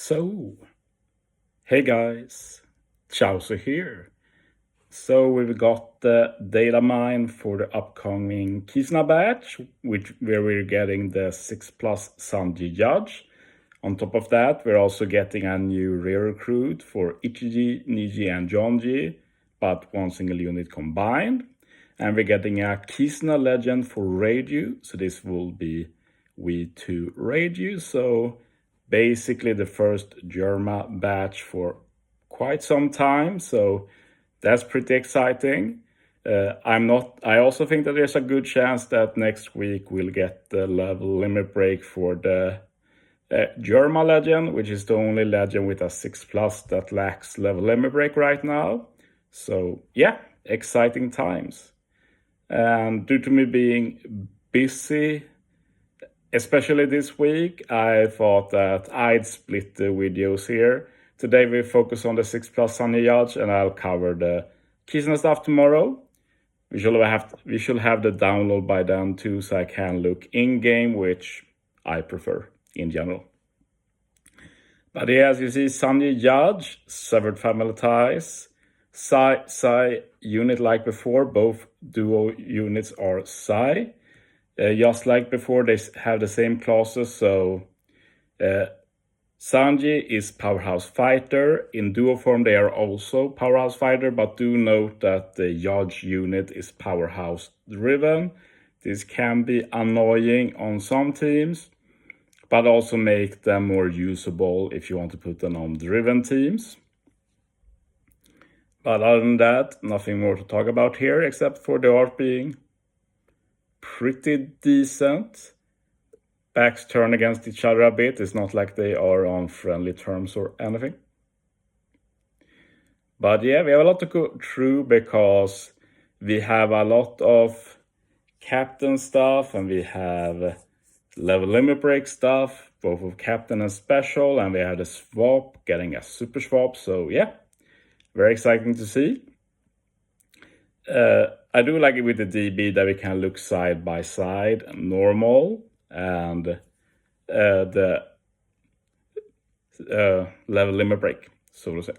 So, hey guys, Chauzu here. So we've got the data mine for the upcoming Kisna batch, where we're getting the 6+ Sanji judge. On top of that, we're also getting a new rare recruit for Ichiji, Niji, and Jonji, but one single unit combined. And we're getting a Kisna legend for Reiju, so this will be V2 Reiju. So basically the first Germa batch for quite some time, so that's pretty exciting. I also think that there's a good chance that next week we'll get the level limit break for the Germa legend, which is the only legend with a 6+ that lacks level limit break right now. So yeah, exciting times. And due to me being busy, especially this week, I thought that I'd split the videos here. Today we focus on the 6+ Sanji judge, and I'll cover the Kisna stuff tomorrow. We should have the download by then too, so I can look in-game, which I prefer in general. But yeah, as you see, Sanji judge, severed family ties. Sai unit like before, both duo units are Sai. Just like before, they have the same classes, so Sanji is Powerhouse Fighter. In duo form, they are also Powerhouse Fighter, but do note that the judge unit is Powerhouse Driven. This can be annoying on some teams, but also make them more usable if you want to put them on driven teams. But other than that, nothing more to talk about here, except for the art being pretty decent. Backs turn against each other a bit. It's not like they are on friendly terms or anything. But yeah, we have a lot to go through because we have a lot of captain stuff and we have level limit break stuff, both of captain and special, and we have the swap, getting a super swap. So yeah, very exciting to see. I do like it with the DB that we can look side by side, normal, and the level limit break, so to say.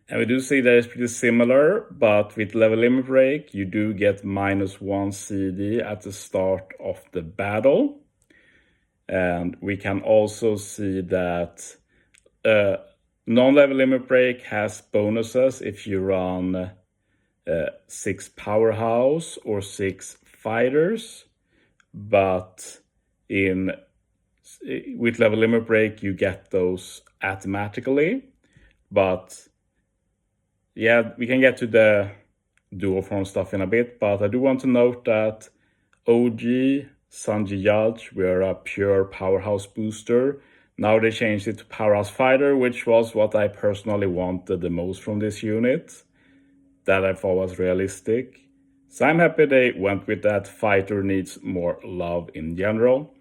And we do see that it's pretty similar, but with level limit break, you do get -1 CD at the start of the battle. And we can also see that non-level limit break has bonuses if you run 6 powerhouse or 6 fighters, but with level limit break you get those automatically. But yeah, we can get to the duo form stuff in a bit, but I do want to note that OG Sanji judge were a pure powerhouse booster. Now they changed it to Powerhouse Fighter, which was what I personally wanted the most from this unit, that I thought was realistic. So I'm happy they went with that. Fighter needs more love in general.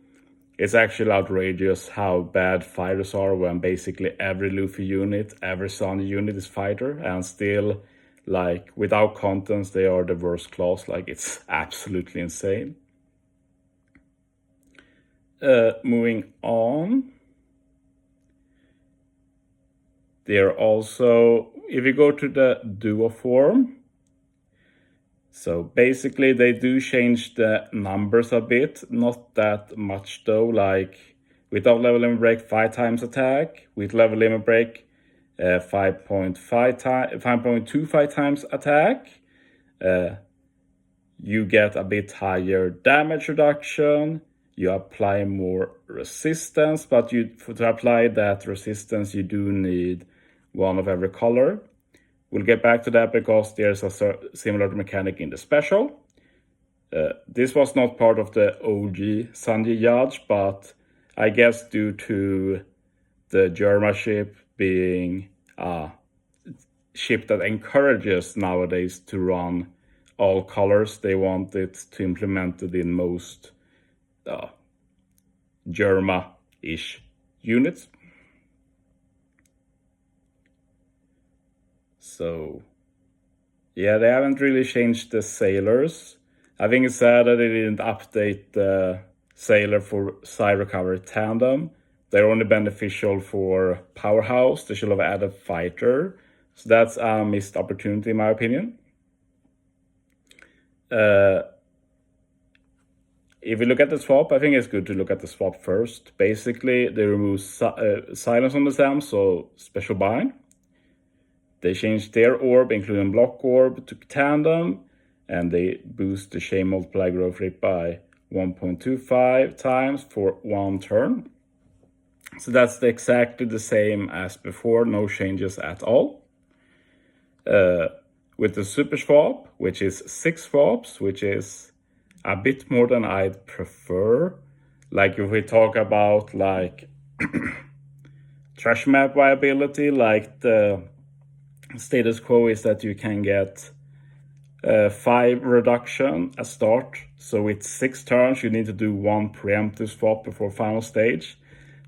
It's actually outrageous how bad fighters are when basically every Luffy unit, every Sanji unit is fighter, and still, like, without contents, they are the worst class. Like, it's absolutely insane. Moving on. They're also, if you go to the duo form, so basically they do change the numbers a bit, not that much though. Like without level limit break, 5 times attack. With level limit break, 5.25 times attack. You get a bit higher damage reduction. You apply more resistance, but to apply that resistance, you do need one of every color. We'll get back to that because there's a similar mechanic in the special. This was not part of the OG Sanji judge, but I guess due to the Germa ship being a ship that encourages nowadays to run all colors, they want it to implement it in most Germa-ish units. So yeah, they haven't really changed the sailors. I think it's sad that they didn't update the sailor for Psy Recovery Tandem they're only beneficial for Powerhouse. They should have added Fighter. So that's a missed opportunity in my opinion. If you look at the swap, I think it's good to look at the swap first. Basically, they remove silence on the stem, so special bind. They changed their orb, including block orb, to tandem, and they boost the chain multiply growth rate by 1.25 times for 1 turn. So that's exactly the same as before, no changes at all. With the super swap, which is 6 swaps, which is a bit more than I'd prefer. Like if we talk about like trash map viability, like the status quo is that you can get 5 reduction at start. So with 6 turns, you need to do 1 preemptive swap before final stage.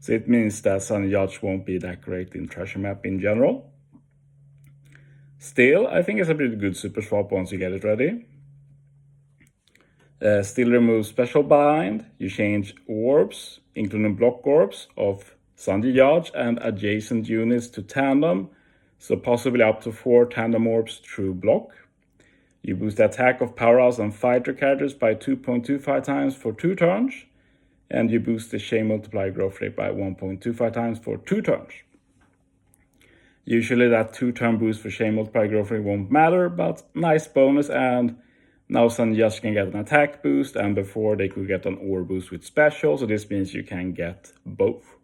So it means that Sanji Yacht won't be that great in treasure map in general. Still, I think it's a pretty good super swap once you get it ready. Still remove special bind. You change orbs, including block orbs of Sanji Yacht and adjacent units to tandem. So possibly up to 4 tandem orbs through block. You boost the attack of powerhouse and fighter characters by 2.25 times for 2 turns. And you boost the chain multiply growth rate by 1.25 times for 2 turns. Usually that 2-turn boost for chain multiply growth rate won't matter, but nice bonus. And now Sanji Yacht can get an attack boost, and before they could get an orb boost with special, so this means you can get both.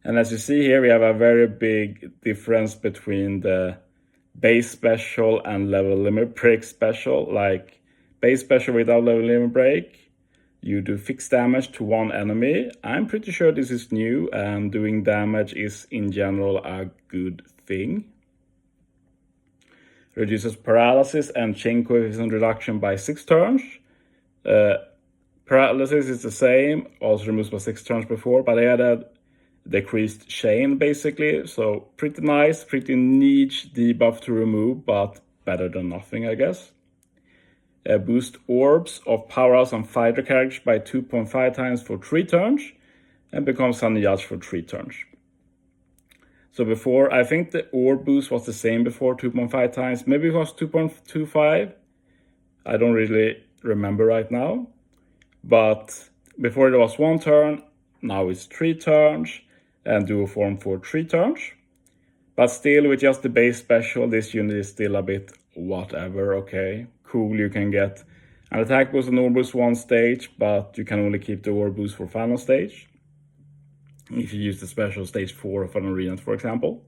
And as you see here, we have a very big difference between the base special and level limit break special. Like base special without level limit break, you do fixed damage to 1 enemy. I'm pretty sure this is new, and doing damage is in general a good thing. Reduces paralysis and chain coefficient reduction by 6 turns. Paralysis is the same, also removes by 6 turns before, but I added decreased chain basically. So pretty nice, pretty niche debuff to remove, but better than nothing, I guess. Boost orbs of powerhouse and fighter characters by 2.5 times for 3 turns, and becomes Sanji Yacht for 3 turns. So before, I think the orb boost was the same before, 2.5 times. Maybe it was 2.25. I don't really remember right now. But before it was 1 turn, now it's 3 turns, and duo form for 3 turns. But still, with just the base special, this unit is still a bit whatever, okay. Cool, you can get an attack boost and orb boost 1 stage, but you can only keep the orb boost for final stage. If you use the special stage 4 of an arena, for example.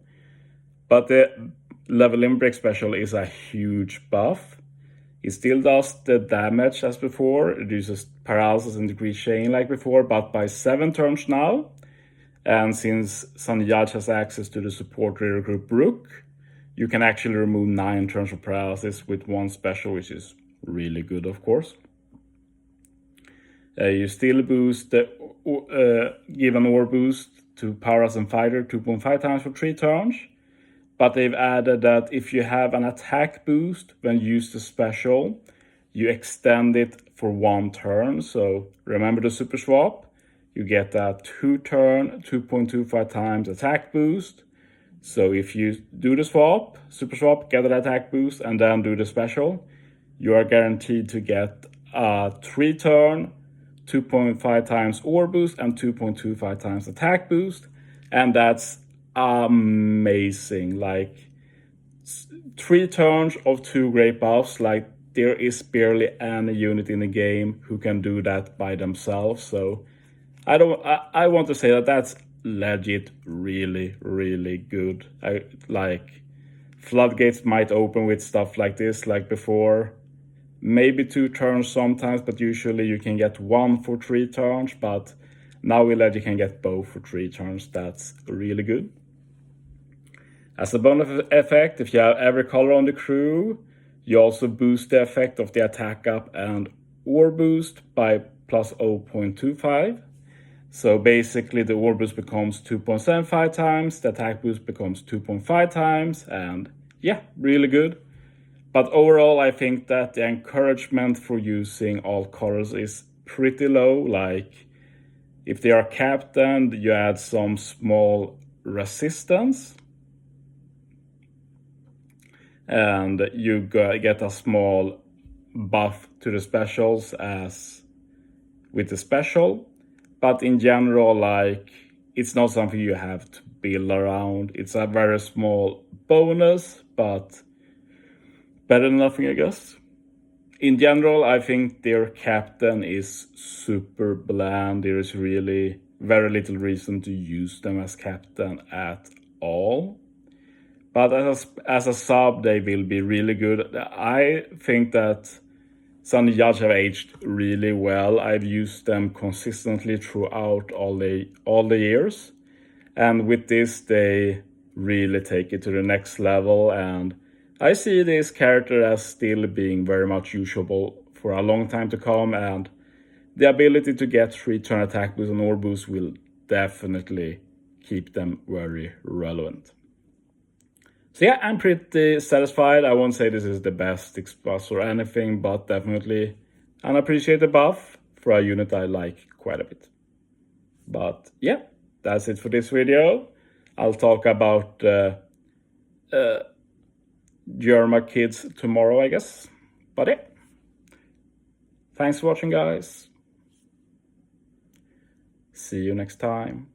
But the level limit break special is a huge buff. It still does the damage as before, it reduces paralysis and decreased chain like before, but by 7 turns now. And since Sanji Yacht has access to the support reader group Rook, you can actually remove 9 turns of paralysis with 1 special, which is really good, of course. You still boost the give an orb boost to powerhouse and fighter 2.5 times for 3 turns. But they've added that if you have an attack boost when you use the special, you extend it for 1 turn. So remember the super swap, you get a 2-turn, 2.25 times attack boost. So if you do the swap, super swap, get an attack boost, and then do the special, you are guaranteed to get a 3-turn, 2.5 times orb boost, and 2.25 times attack boost. And that's amazing. Like 3 turns of 2 great buffs, like there is barely any unit in the game who can do that by themselves. So I want to say that that's legit really, really good. Like floodgates might open with stuff like this, like before. Maybe 2 turns sometimes, but usually you can get 1 for 3 turns. But now we let you can get both for 3 turns. That's really good. As a bonus effect, if you have every color on the crew, you also boost the effect of the attack up and orb boost by plus 0.25. So basically the orb boost becomes 2.75 times, the attack boost becomes 2.5 times, and yeah, really good. But overall, I think that the encouragement for using all colors is pretty low. Like If they are captained, you add some small resistance, and you get a small buff to the specials as with the special. But in general, like, it's not something you have to build around. It's a very small bonus, but better than nothing, I guess. In general, I think their captain is super bland. There is really very little reason to use them as captain at all. But as a sub, they will be really good. I think that Sanji Judge have aged really well. I've used them consistently throughout all the years. And with this, they really take it to the next level. And I see this character as still being very much usable for a long time to come. And the ability to get 3-turn attack boost and orb boost will definitely keep them very relevant. So yeah, I'm pretty satisfied. I won't say this is the best X-Bus or anything, but definitely an appreciated buff for a unit I like quite a bit. But yeah, that's it for this video. I'll talk about Germa kids tomorrow, I guess. But yeah, thanks for watching, guys. See you next time.